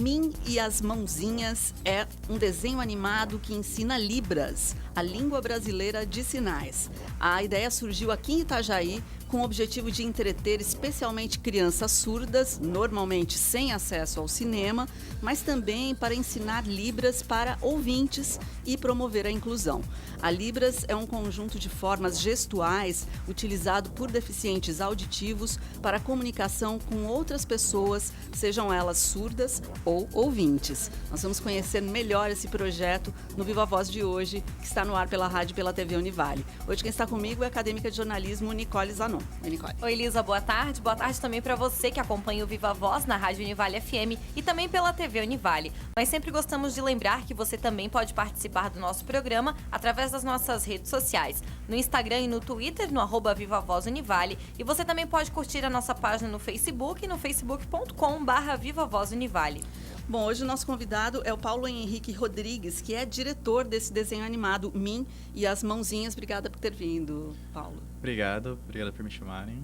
Min e as Mãozinhas é um desenho animado que ensina Libras, a língua brasileira de sinais. A ideia surgiu aqui em Itajaí com o objetivo de entreter especialmente crianças surdas, normalmente sem acesso ao cinema, mas também para ensinar Libras para ouvintes e promover a inclusão. A Libras é um conjunto de formas gestuais utilizado por deficientes auditivos para comunicação com outras pessoas, sejam elas surdas ou ouvintes. Nós vamos conhecer melhor esse projeto no Viva Voz de hoje, que está no ar pela rádio e pela TV Univale. Hoje quem está comigo é a acadêmica de jornalismo Nicole Zanon. Oi, Nicole. Oi, Lisa, boa tarde. Boa tarde também para você que acompanha o Viva Voz na rádio Univale FM e também pela TV Univale. Nós sempre gostamos de lembrar que você também pode participar do nosso programa através das nossas redes sociais, no Instagram e no Twitter, no @VivaVozUnivale, e você também pode curtir a nossa página no Facebook, no facebook.com/VivaVozUnivale. Bom, hoje o nosso convidado é o Paulo Henrique Rodrigues, que é diretor desse desenho animado Min e as Mãozinhas. Obrigada por ter vindo, Paulo. Obrigado por me chamarem.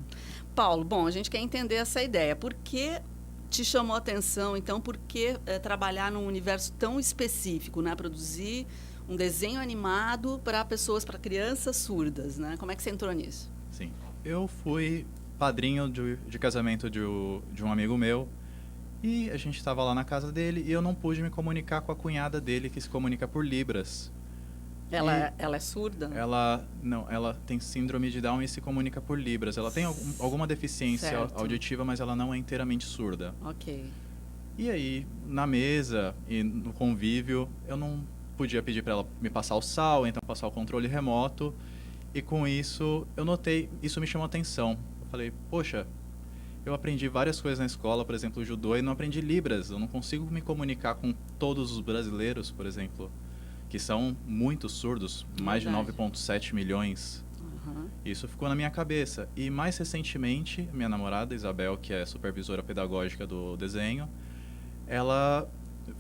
Paulo, bom, a gente quer entender essa ideia. Por que te chamou a atenção, então, por que trabalhar num universo tão específico, né? Produzir um desenho animado para pessoas, para crianças surdas, né? Como é que você entrou nisso? Sim, eu fui padrinho de casamento de um amigo meu e a gente estava lá na casa dele e eu não pude me comunicar com a cunhada dele, que se comunica por Libras. Ela é surda? Ela tem síndrome de Down e se comunica por Libras. Ela tem alguma deficiência auditiva, mas ela não é inteiramente surda. Ok. E aí, na mesa e no convívio, eu não podia pedir para ela me passar o sal, então passar o controle remoto. E com isso, eu notei, isso me chamou a atenção. Eu falei, poxa, eu aprendi várias coisas na escola, por exemplo, o judô, e não aprendi Libras. Eu não consigo me comunicar com todos os brasileiros, por exemplo, que são muito surdos, mais de 9,7 milhões. Uhum. Isso ficou na minha cabeça. E mais recentemente, minha namorada, Isabel, que é supervisora pedagógica do desenho, ela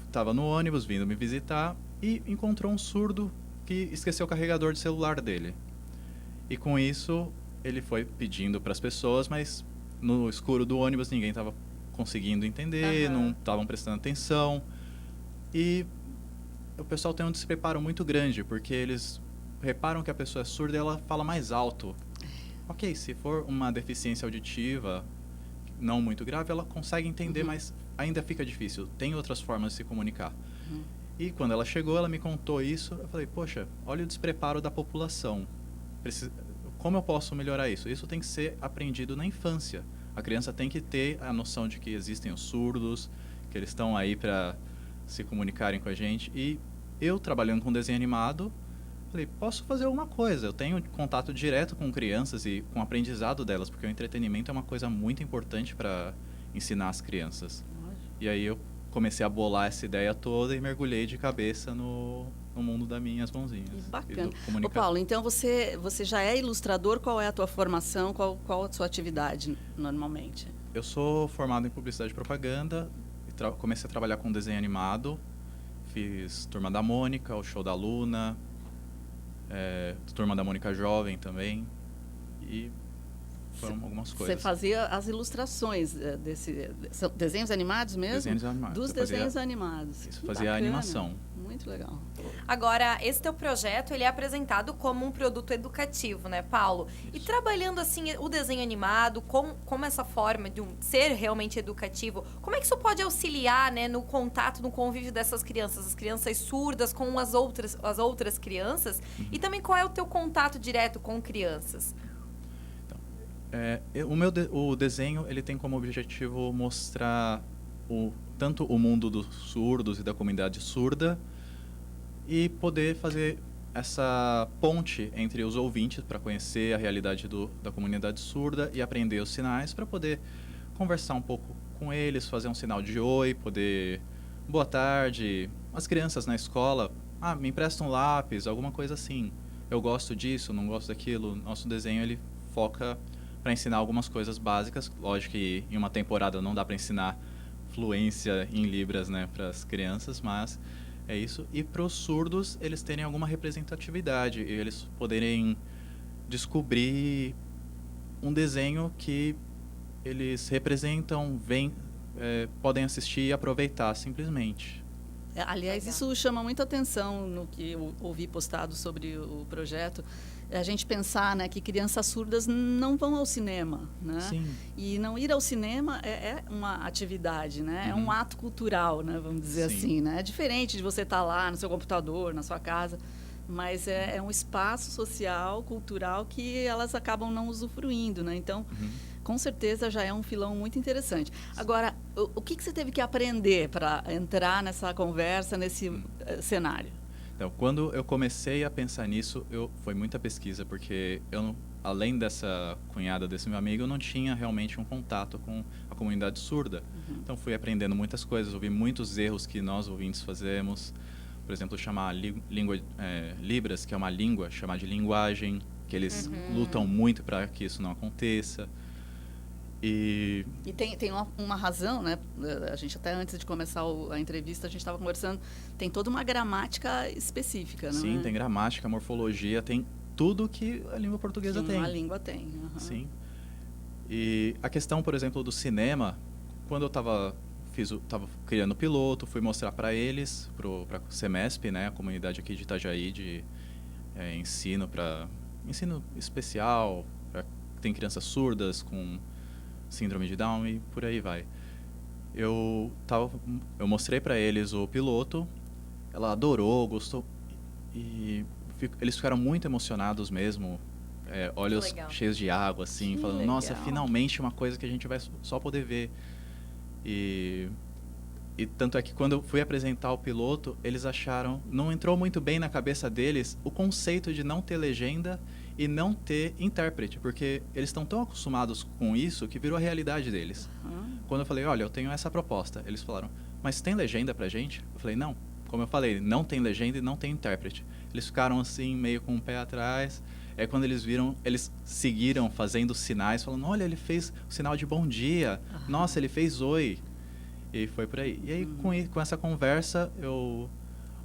estava no ônibus vindo me visitar e encontrou um surdo que esqueceu o carregador de celular dele. E com isso, ele foi pedindo para as pessoas, mas no escuro do ônibus ninguém estava conseguindo entender, não estavam prestando atenção. E o pessoal tem um despreparo muito grande, porque eles reparam que a pessoa é surda e ela fala mais alto. Ok, se for uma deficiência auditiva não muito grave, ela consegue entender, mas ainda fica difícil. Tem outras formas de se comunicar. E quando ela chegou, ela me contou isso. Eu falei, poxa, olha o despreparo da população. Como eu posso melhorar isso? Isso tem que ser aprendido na infância. A criança tem que ter a noção de que existem os surdos, que eles estão aí para se comunicarem com a gente. E eu, trabalhando com desenho animado, falei, posso fazer alguma coisa. Eu tenho contato direto com crianças e com o aprendizado delas, porque o entretenimento é uma coisa muito importante para ensinar as crianças. E aí eu comecei a bolar essa ideia toda e mergulhei de cabeça no mundo das minhas mãozinhas. Que bacana. Ô Paulo, então você já é ilustrador? Qual é a tua formação? Qual a sua atividade normalmente? Eu sou formado em publicidade e propaganda. Comecei a trabalhar com desenho animado. Fiz Turma da Mônica, o Show da Luna, Turma da Mônica Jovem também. E foram algumas coisas. Você fazia as ilustrações são desenhos animados mesmo? Desenhos animados. Dos desenhos animados. Isso, fazia a animação. Muito legal. Agora, esse teu projeto, ele é apresentado como um produto educativo, né, Paulo? Isso. E trabalhando, assim, o desenho animado, como essa forma de ser realmente educativo, como é que isso pode auxiliar, né, no contato, no convívio dessas crianças, as crianças surdas com as outras crianças? E também qual é o teu contato direto com crianças? O desenho ele tem como objetivo mostrar tanto o mundo dos surdos e da comunidade surda e poder fazer essa ponte entre os ouvintes para conhecer a realidade da comunidade surda e aprender os sinais para poder conversar um pouco com eles, fazer um sinal de oi, poder boa tarde. As crianças na escola, me empresta um lápis, alguma coisa assim. Eu gosto disso, não gosto daquilo. Nosso desenho ele foca para ensinar algumas coisas básicas. Lógico que em uma temporada não dá para ensinar fluência em Libras, né, para as crianças, mas é isso. E para os surdos, eles terem alguma representatividade e eles poderem descobrir um desenho que eles representam, podem assistir e aproveitar simplesmente. Aliás, Legal. isso chama muita atenção no que eu ouvi postado sobre o projeto. A gente pensar, né, que crianças surdas não vão ao cinema, né? Sim. E não ir ao cinema é uma atividade, né? É um ato cultural, né? Vamos dizer Sim. assim, né? É diferente de você estar lá no seu computador, na sua casa, mas é um espaço social, cultural que elas acabam não usufruindo, né? Então, com certeza já é um filão muito interessante. Agora, o que você teve que aprender para entrar nessa conversa, nesse cenário? Então, quando eu comecei a pensar nisso, foi muita pesquisa, porque além dessa cunhada desse meu amigo, eu não tinha realmente um contato com a comunidade surda. Então, fui aprendendo muitas coisas, ouvi muitos erros que nós ouvintes fazemos. Por exemplo, chamar Libras, que é uma língua, chamar de linguagem, que eles lutam muito para que isso não aconteça. E tem uma razão, né? A gente até antes de começar a entrevista, a gente estava conversando, tem toda uma gramática específica, não é? sim, tem gramática, morfologia, tem tudo que a língua portuguesa tem. A língua tem. Sim. E a questão, por exemplo, do cinema, quando eu estava criando o piloto, fui mostrar para eles, para a Semesp, né, a comunidade aqui de Itajaí de ensino especial, tem crianças surdas com síndrome de Down e por aí vai. Eu mostrei para eles o piloto, ela adorou, gostou e eles ficaram muito emocionados mesmo, olhos cheios de água, assim, falando, legal. nossa, finalmente uma coisa que a gente vai só poder ver. E tanto é que quando eu fui apresentar o piloto, eles acharam, não entrou muito bem na cabeça deles o conceito de não ter legenda e não ter intérprete, porque eles estão tão acostumados com isso que virou a realidade deles. Quando eu falei, olha, eu tenho essa proposta, eles falaram, mas tem legenda pra gente? Eu falei, não. Como eu falei, não tem legenda e não tem intérprete. Eles ficaram assim, meio com o pé atrás. Aí quando eles viram, eles seguiram fazendo sinais, falando, olha, ele fez o sinal de bom dia. Nossa, ele fez oi. E foi por aí. E aí, com essa conversa,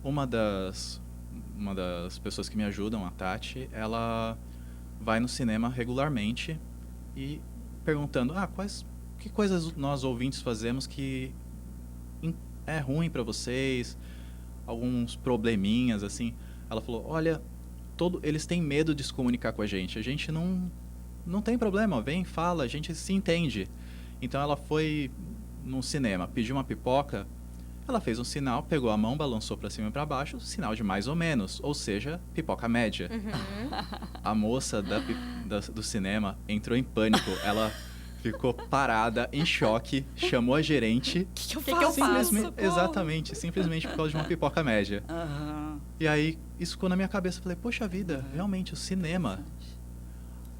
uma das pessoas que me ajudam, a Tati, ela vai no cinema regularmente e perguntando, que coisas nós ouvintes fazemos que é ruim para vocês, alguns probleminhas, assim. Ela falou, olha, eles têm medo de se comunicar com a gente não tem problema, vem, fala, a gente se entende. Então ela foi no cinema, pediu uma pipoca, ela fez um sinal, pegou a mão, balançou para cima e para baixo, sinal de mais ou menos, ou seja, pipoca média. A moça do cinema entrou em pânico, ela ficou parada, em choque, chamou a gerente. O que eu faço? Exatamente, simplesmente por causa de uma pipoca média. E aí, isso ficou na minha cabeça, eu falei, poxa vida, realmente, o cinema,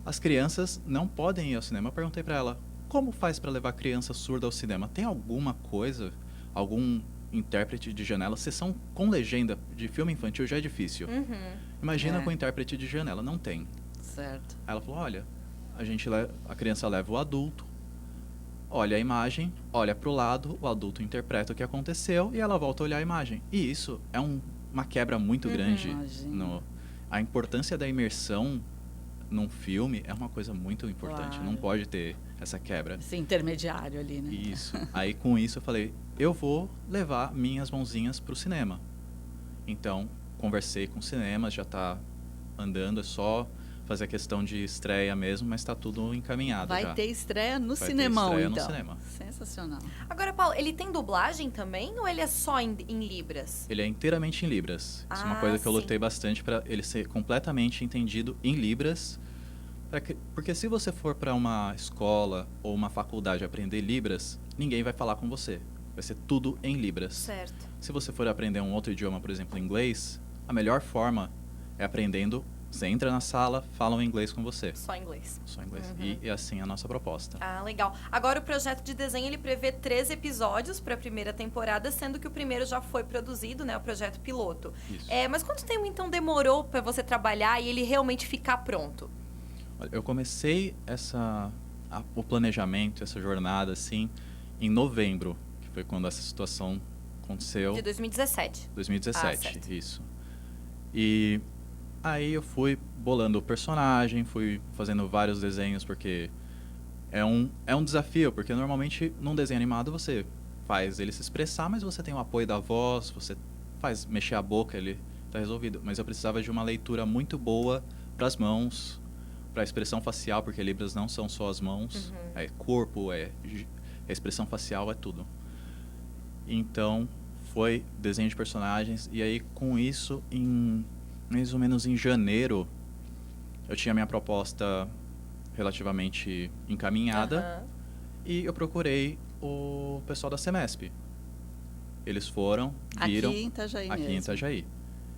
as crianças não podem ir ao cinema. Eu perguntei para ela, como faz para levar criança surda ao cinema? Tem alguma coisa, algum intérprete de janela? Sessão com legenda de filme infantil já é difícil. Imagina com intérprete de janela, não tem. Certo. Aí ela falou, olha, a criança leva o adulto, olha a imagem, olha para o lado, o adulto interpreta o que aconteceu e ela volta a olhar a imagem. E isso é uma quebra muito grande. A importância da imersão num filme é uma coisa muito importante. Claro. Não pode ter essa quebra. Esse intermediário ali, né? Isso. Aí com isso eu falei, eu vou levar minhas mãozinhas pro cinema. Então, conversei com o cinema, já tá andando, é só fazer a questão de estreia mesmo, mas tá tudo encaminhado já. Vai ter estreia no Vai ter cinemão, estreia então. no cinema. Sensacional. Agora, Paulo, ele tem dublagem também ou ele é só em Libras? Ele é inteiramente em Libras. Isso é uma coisa que eu lutei bastante para ele ser completamente entendido em Libras. Porque se você for para uma escola ou uma faculdade aprender Libras, ninguém vai falar com você. Vai ser tudo em Libras. Certo. Se você for aprender um outro idioma, por exemplo, inglês, a melhor forma é aprendendo. Você entra na sala, falam inglês com você. Só inglês. Só inglês. E assim é a nossa proposta. Ah, legal. Agora o projeto de desenho, ele prevê 13 episódios para a primeira temporada, sendo que o primeiro já foi produzido, né? O projeto piloto. Isso. Mas quanto tempo, então, demorou para você trabalhar e ele realmente ficar pronto? Eu comecei o planejamento, essa jornada, assim, em novembro, que foi quando essa situação aconteceu. De 2017. 2017, certo. isso. E aí eu fui bolando o personagem, fui fazendo vários desenhos, porque é um desafio, porque normalmente num desenho animado você faz ele se expressar, mas você tem o apoio da voz, você faz mexer a boca, ele tá resolvido. Mas eu precisava de uma leitura muito boa para as mãos, para a expressão facial, porque Libras não são só as mãos, é corpo, a expressão facial, é tudo. Então, foi desenho de personagens, e aí com isso, mais ou menos em janeiro, eu tinha minha proposta relativamente encaminhada, e eu procurei o pessoal da Semesp. Eles foram, viram... Aqui em Itajaí Aqui mesmo. em Itajaí.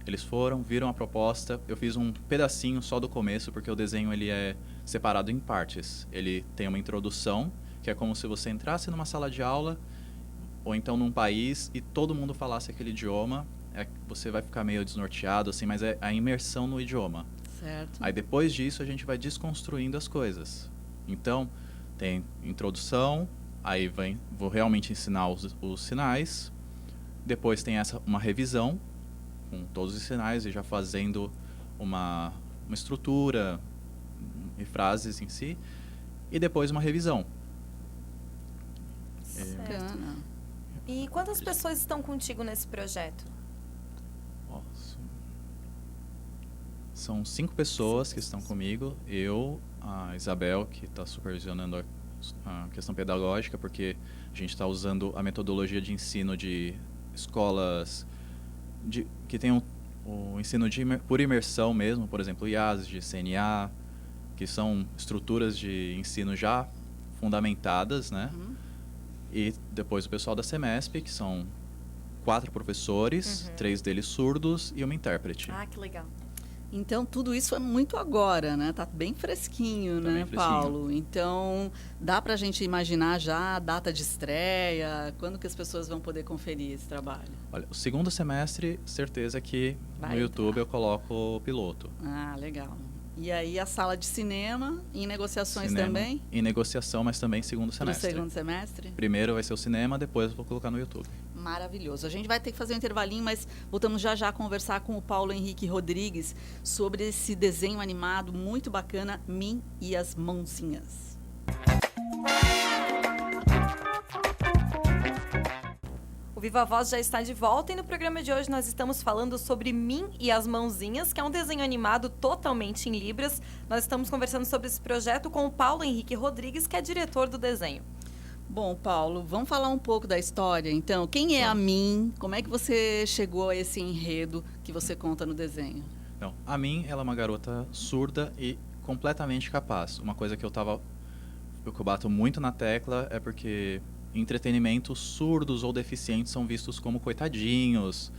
Eles foram, viram a proposta, eu fiz um pedacinho só do começo, porque o desenho ele é separado em partes. Ele tem uma introdução, que é como se você entrasse numa sala de aula, ou então num país, e todo mundo falasse aquele idioma. Você vai ficar meio desnorteado, assim, mas é a imersão no idioma. Certo. Aí depois disso a gente vai desconstruindo as coisas. Então, tem introdução, aí vou realmente ensinar os sinais. Depois tem uma revisão com todos os sinais e já fazendo uma estrutura e frases em si. E depois uma revisão. Bacana. E quantas pessoas estão contigo nesse projeto? Nossa. São 5 pessoas que estão comigo. Eu, a Isabel, que está supervisionando a questão pedagógica, porque a gente está usando a metodologia de ensino de escolas que tem o ensino por imersão mesmo, por exemplo, IASG, CNA, que são estruturas de ensino já fundamentadas, né? E depois o pessoal da Semesp, que são 4 professores, 3 deles surdos e uma intérprete. Ah, que legal. Então, tudo isso é muito agora, né? Tá bem fresquinho, Tá né, bem fresquinho. Paulo? Então, dá pra gente imaginar já a data de estreia, quando que as pessoas vão poder conferir esse trabalho? Olha, o segundo semestre, certeza que Vai no YouTube entrar. eu coloco o piloto. Ah, legal. E aí a sala de cinema, em negociações Cinema também? em negociação, mas também segundo Para o semestre. segundo semestre? Primeiro vai ser o cinema, depois eu vou colocar no YouTube. Maravilhoso. A gente vai ter que fazer um intervalinho, mas voltamos já já a conversar com o Paulo Henrique Rodrigues sobre esse desenho animado muito bacana, Mim e as Mãozinhas. O Viva Voz já está de volta e no programa de hoje nós estamos falando sobre Mim e as Mãozinhas, que é um desenho animado totalmente em Libras. Nós estamos conversando sobre esse projeto com o Paulo Henrique Rodrigues, que é diretor do desenho. Bom, Paulo, vamos falar um pouco da história, então. Quem é a Mim? Como é que você chegou a esse enredo que você conta no desenho? Então, a Min, ela é uma garota surda e completamente capaz. Uma coisa que eu bato muito na tecla é porque em entretenimento, surdos ou deficientes são vistos como coitadinhos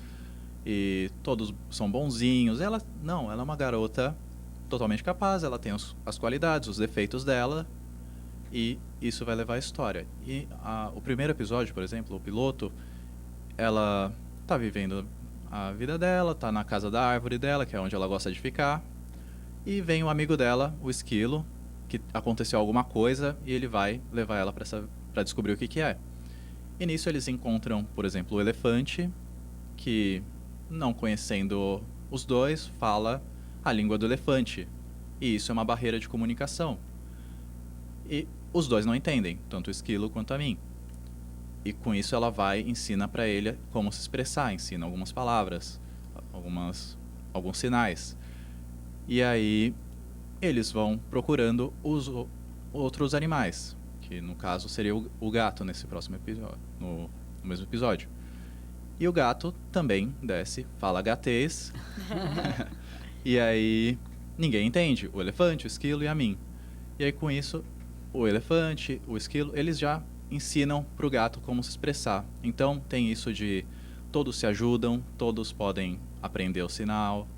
e todos são bonzinhos. Ela é uma garota totalmente capaz, ela tem as qualidades, os defeitos dela, e isso vai levar à história. E o primeiro episódio, por exemplo, o piloto, ela tá vivendo a vida dela, tá na casa da árvore dela, que é onde ela gosta de ficar, e vem um amigo dela, o Esquilo, que aconteceu alguma coisa, e ele vai levar ela para descobrir o que é. E nisso eles encontram, por exemplo, o elefante, que, não conhecendo os dois, fala a língua do elefante. E isso é uma barreira de comunicação. E os dois não entendem, tanto o Esquilo quanto a Min. E com isso ela vai e ensina para ele como se expressar, ensina algumas palavras, alguns sinais. E aí eles vão procurando os outros animais, que no caso seria o gato nesse próximo episódio, no mesmo episódio. E o gato também desce, fala gatês. E aí ninguém entende, o elefante, o esquilo e a Min. E aí com isso, o elefante, o esquilo, eles já ensinam pro gato como se expressar. Então tem isso de todos se ajudam, todos podem aprender o sinal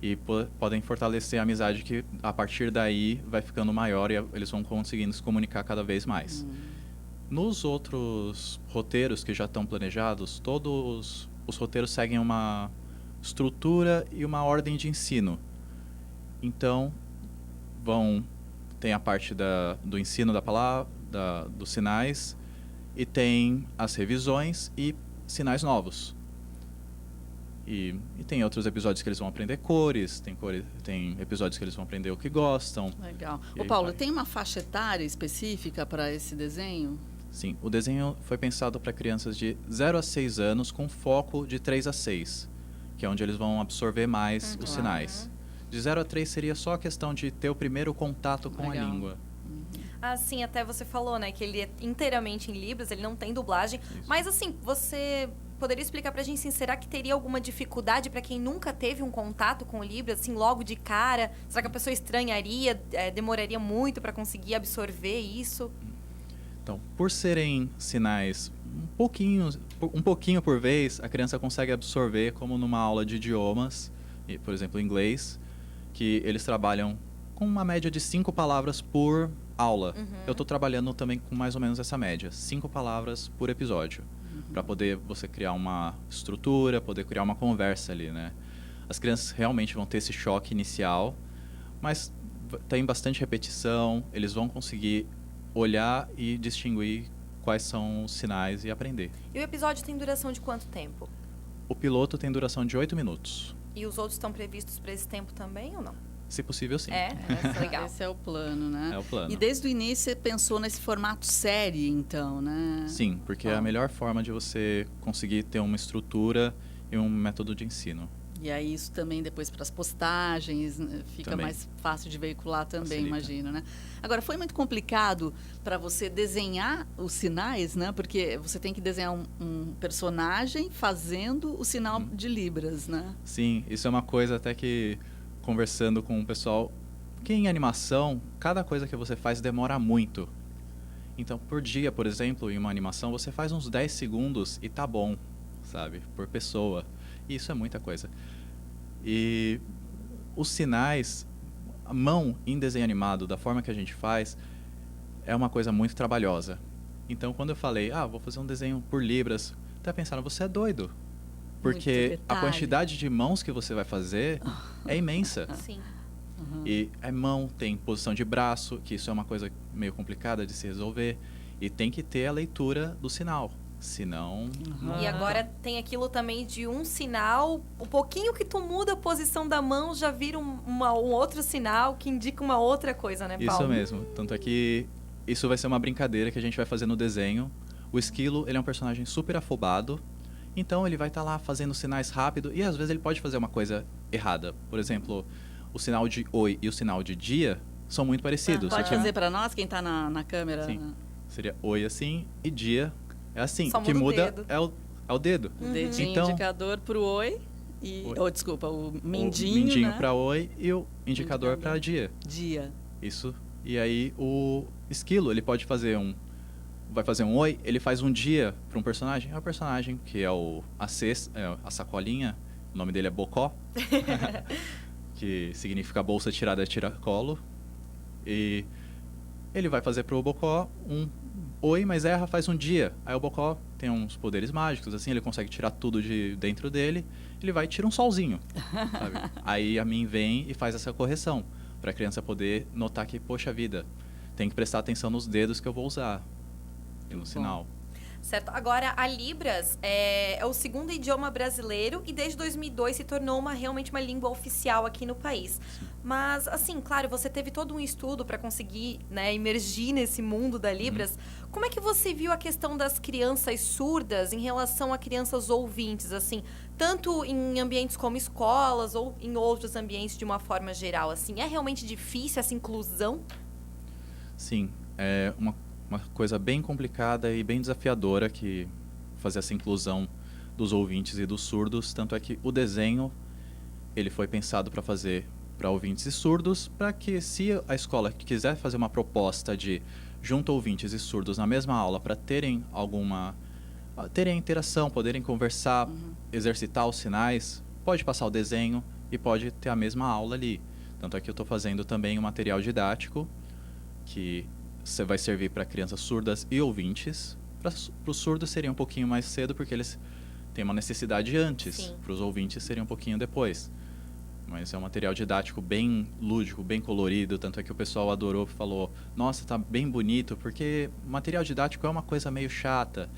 e podem fortalecer a amizade, que a partir daí vai ficando maior e eles vão conseguindo se comunicar cada vez mais. Nos outros roteiros que já estão planejados, todos os roteiros seguem uma estrutura e uma ordem de ensino. Então, tem a parte do ensino da palavra, dos sinais, e tem as revisões e sinais novos. E tem outros episódios que eles vão aprender cores, tem episódios que eles vão aprender o que gostam. Legal. E Ô aí Paulo, vai. tem uma faixa etária específica para esse desenho? Sim, o desenho foi pensado para crianças de 0 a 6 anos com foco de 3 a 6, que é onde eles vão absorver mais os sinais. De 0 a 3 seria só a questão de ter o primeiro contato com Legal. a língua. Assim, até você falou, né, que ele é inteiramente em Libras, ele não tem dublagem. Isso. Mas assim, você poderia explicar pra gente, assim, será que teria alguma dificuldade pra quem nunca teve um contato com o Libras, assim, logo de cara? Será que a pessoa estranharia, demoraria muito pra conseguir absorver isso? Então, por serem sinais um pouquinho por vez, a criança consegue absorver, como numa aula de idiomas, por exemplo, inglês, que eles trabalham com uma média de 5 palavras por aula. Eu estou trabalhando também com mais ou menos essa média, 5 palavras por episódio, para poder você criar uma estrutura, poder criar uma conversa ali, né? As crianças realmente vão ter esse choque inicial, mas tem bastante repetição, eles vão conseguir olhar e distinguir quais são os sinais e aprender. E o episódio tem duração de quanto tempo? O piloto tem duração de 8 minutos. E os outros estão previstos para esse tempo também ou não? Se possível, sim. Legal. Esse é o plano, né? É o plano. E desde o início você pensou nesse formato série, então, né? Sim, porque é a melhor forma de você conseguir ter uma estrutura e um método de ensino. E aí isso também depois para as postagens fica Também. mais fácil de veicular também, Facilita. imagino, né? Agora, foi muito complicado para você desenhar os sinais, né? Porque você tem que desenhar um personagem fazendo o sinal de Libras, né? Sim, isso é uma coisa até que, conversando com o pessoal, que em animação, cada coisa que você faz demora muito. Então, por dia, por exemplo, em uma animação, você faz uns 10 segundos e tá bom, sabe? Por pessoa. E isso é muita coisa. E os sinais, a mão em desenho animado, da forma que a gente faz, é uma coisa muito trabalhosa. Então, quando eu falei, vou fazer um desenho por libras, até pensaram, você é doido. Porque Muito a detalhe. quantidade de mãos que você vai fazer é imensa. Sim. E é mão, tem posição de braço, que isso é uma coisa meio complicada de se resolver. E tem que ter a leitura do sinal. Senão, E agora tem aquilo também de um sinal, o pouquinho que tu muda a posição da mão já vira um outro sinal que indica uma outra coisa, né, Paulo? isso mesmo. Tanto é que isso vai ser uma brincadeira que a gente vai fazer no desenho. O Esquilo, ele é um personagem super afobado. Então ele vai estar lá fazendo sinais rápido e às vezes ele pode fazer uma coisa errada. Por exemplo, o sinal de oi e o sinal de dia são muito parecidos. Pode Só que fazer para nós, quem está na câmera? Sim. Seria oi assim e dia é assim. Só O que muda o muda dedo. é o dedo. O dedinho Então, indicador para o oi. Oi. Desculpa, o o mindinho, né? para oi e o indicador para dia. Dia. Isso. E aí o Esquilo, ele pode fazer vai fazer um oi, ele faz um dia para um personagem. É o personagem que é a sacolinha, o nome dele é Bocó, que significa bolsa tirada de tiracolo. E ele vai fazer pro Bocó um oi, mas erra, faz um dia. Aí o Bocó tem uns poderes mágicos, assim, ele consegue tirar tudo de dentro dele, ele vai e tira um solzinho, sabe? Aí a mim vem e faz essa correção, para a criança poder notar que, poxa vida, tem que prestar atenção nos dedos que eu vou usar e no sinal. Certo. Agora, a Libras é o segundo idioma brasileiro e desde 2002 se tornou realmente uma língua oficial aqui no país. Mas, assim, claro, você teve todo um estudo para conseguir, né, imergir nesse mundo da Libras. Como é que você viu a questão das crianças surdas em relação a crianças ouvintes, assim, tanto em ambientes como escolas ou em outros ambientes de uma forma geral, assim? É realmente difícil essa inclusão? Sim, é uma coisa bem complicada e bem desafiadora que fazer essa inclusão dos ouvintes e dos surdos, tanto é que o desenho ele foi pensado para fazer para ouvintes e surdos, para que se a escola quiser fazer uma proposta de junto ouvintes e surdos na mesma aula para terem a interação, poderem conversar, exercitar os sinais, pode passar o desenho e pode ter a mesma aula ali. Tanto é que eu estou fazendo também um material didático que você vai servir para crianças surdas e ouvintes. Para os surdos seria um pouquinho mais cedo, porque eles têm uma necessidade antes. Para os ouvintes seria um pouquinho depois. Mas é um material didático bem lúdico, bem colorido. Tanto é que o pessoal adorou e falou, nossa, tá bem bonito, porque material didático é uma coisa meio chata.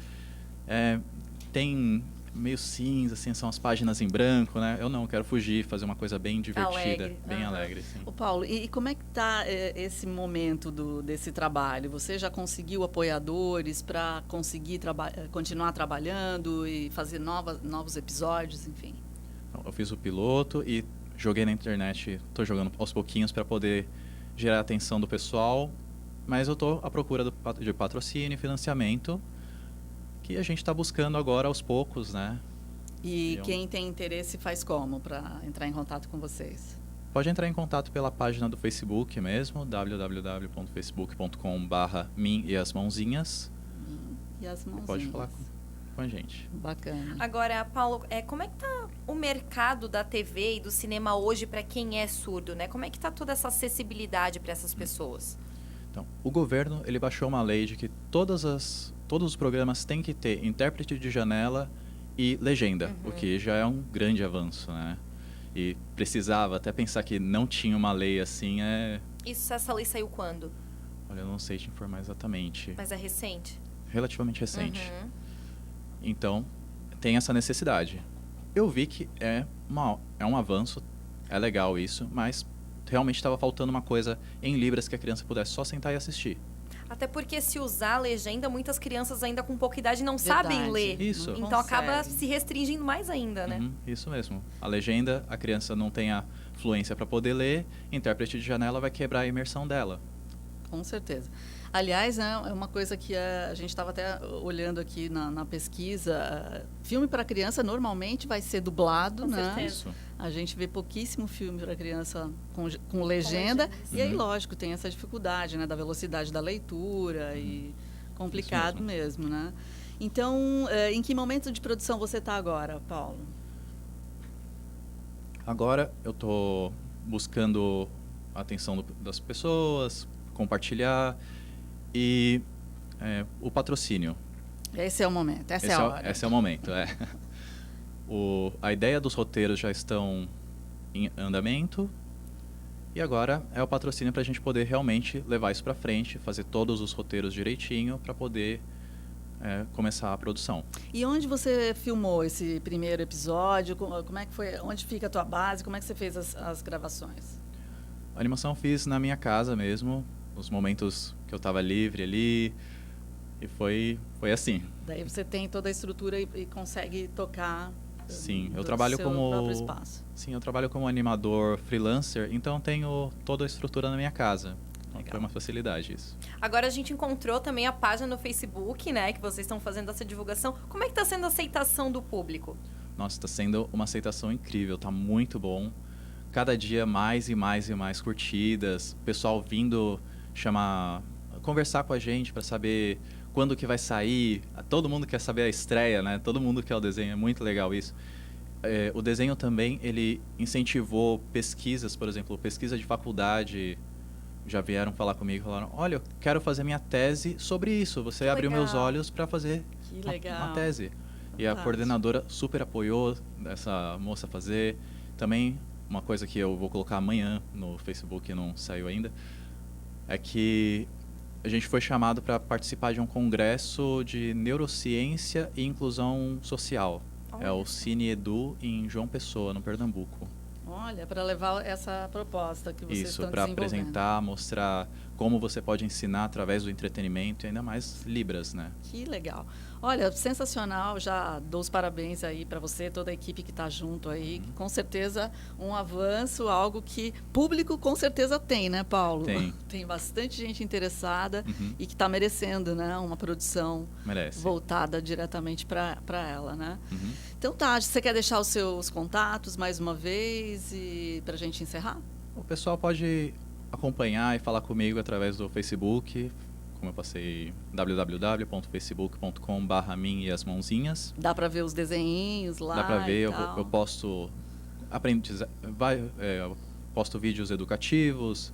meio cinza, assim, são as páginas em branco, né? Eu não, quero fugir, fazer uma coisa bem divertida, Alegre. bem alegre, sim. Ô Paulo, e como é que está esse momento desse trabalho? Você já conseguiu apoiadores para conseguir continuar trabalhando e fazer novos episódios, enfim? Então, eu fiz o piloto e joguei na internet, estou jogando aos pouquinhos para poder gerar a atenção do pessoal, mas eu estou à procura de patrocínio e financiamento, que a gente está buscando agora aos poucos, né? E quem tem interesse faz como para entrar em contato com vocês? Pode entrar em contato pela página do Facebook mesmo, www.facebook.com/mim e as mãozinhas. E as mãozinhas. Pode falar com a gente. Bacana. Agora, Paulo, como é que tá o mercado da TV e do cinema hoje para quem é surdo, né? Como é que tá toda essa acessibilidade para essas pessoas? Então, o governo ele baixou uma lei de que todos os programas têm que ter intérprete de janela e legenda, o que já é um grande avanço, né? E precisava até pensar que não tinha uma lei assim, Essa lei saiu quando? Olha, eu não sei te informar exatamente. Mas é recente? Relativamente recente. Então, tem essa necessidade. Eu vi que é um avanço, é legal isso, mas realmente estava faltando uma coisa em Libras que a criança pudesse só sentar e assistir. Até porque se usar a legenda, muitas crianças ainda com pouca idade não sabem ler. Isso. Então Não acaba consegue. se restringindo mais ainda, né? Isso mesmo. A legenda, a criança não tem a fluência para poder ler, intérprete de janela vai quebrar a imersão dela. Com certeza. Aliás, né, é uma coisa que a gente estava até olhando aqui na pesquisa. Filme para criança normalmente vai ser dublado, Com né? certeza. Isso. A gente vê pouquíssimo filme para criança com legenda. E aí, lógico, tem essa dificuldade, né, da velocidade da leitura e complicado mesmo, né? Então, em que momento de produção você está agora, Paulo? Agora eu estou buscando a atenção das pessoas, compartilhar e o patrocínio. Esse é o momento, essa é a hora. Esse é o momento, a ideia dos roteiros já estão em andamento e agora é o patrocínio para a gente poder realmente levar isso para frente, fazer todos os roteiros direitinho para poder começar a produção. E onde você filmou esse primeiro episódio? Como é que foi? Onde fica a tua base? Como é que você fez as gravações? A animação eu fiz na minha casa mesmo, nos momentos que eu estava livre ali, e foi assim. Daí você tem toda a estrutura e consegue tocar. Sim, eu trabalho como próprio espaço. Sim, eu trabalho como animador freelancer, então tenho toda a estrutura na minha casa. Então foi uma facilidade isso. Agora a gente encontrou também a página no Facebook, né, que vocês estão fazendo essa divulgação. Como é que está sendo a aceitação do público? Nossa, está sendo uma aceitação incrível, tá muito bom. Cada dia mais e mais e mais curtidas, o pessoal vindo conversar com a gente para saber quando que vai sair. Todo mundo quer saber a estreia, né? Todo mundo quer o desenho, é muito legal isso. O desenho também, ele incentivou pesquisas, por exemplo, pesquisa de faculdade. Já vieram falar comigo e falaram, olha, eu quero fazer minha tese sobre isso. Você abriu meus olhos para fazer uma tese. E a coordenadora super apoiou essa moça fazer. Também, uma coisa que eu vou colocar amanhã no Facebook, não saiu ainda, é que a gente foi chamado para participar de um congresso de neurociência e inclusão social. É o Cine Edu em João Pessoa, no Pernambuco. Olha, para levar essa proposta que vocês estão para desenvolvendo. apresentar, mostrar como você pode ensinar através do entretenimento e ainda mais Libras, né? Que legal. Olha, sensacional, já dou os parabéns aí para você, toda a equipe que está junto aí. Com certeza um avanço, algo que público com certeza tem, né, Paulo? Tem. Tem bastante gente interessada e que está merecendo, né, uma produção voltada diretamente para ela, né? Então tá, você quer deixar os seus contatos mais uma vez e para a gente encerrar? O pessoal pode acompanhar e falar comigo através do Facebook, como eu passei, www.facebook.com/mim e as mãozinhas. Dá para ver os desenhinhos lá. Dá para ver, eu posto posto vídeos educativos,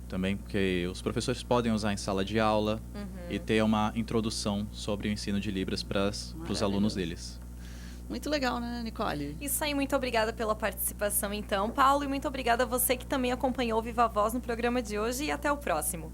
também porque os professores podem usar em sala de aula e ter uma introdução sobre o ensino de Libras para os alunos deles. Muito legal, né, Nicole? Isso aí, muito obrigada pela participação, então, Paulo, e muito obrigada a você que também acompanhou o Viva Voz no programa de hoje, e até o próximo.